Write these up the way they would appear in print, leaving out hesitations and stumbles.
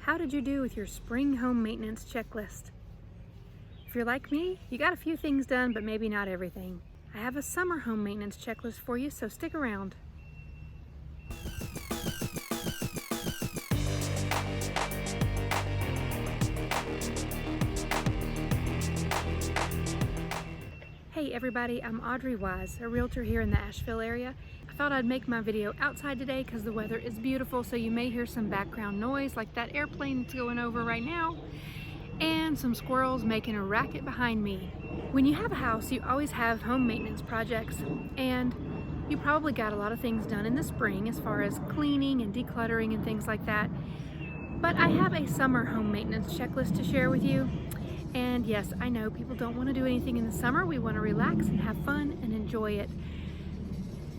How did you do with your spring home maintenance checklist? If you're like me, you got a few things done, but maybe not everything. I have a summer home maintenance checklist for you, so stick around. Hey everybody, I'm Audrey Wise, a realtor here in the Asheville area. I thought I'd make my video outside today because the weather is beautiful, so you may hear some background noise like that airplane that's going over right now and some squirrels making a racket behind me. When you have a house, you always have home maintenance projects, and you probably got a lot of things done in the spring as far as cleaning and decluttering and things like that. But I have a summer home maintenance checklist to share with you. And yes, I know people don't want to do anything in the summer. We want to relax and have fun and enjoy it.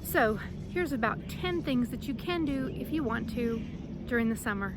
So here's about 10 things that you can do if you want to during the summer.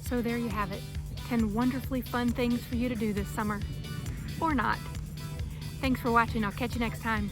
So there you have it, 10 wonderfully fun things for you to do this summer, or not. Thanks for watching. I'll catch you next time.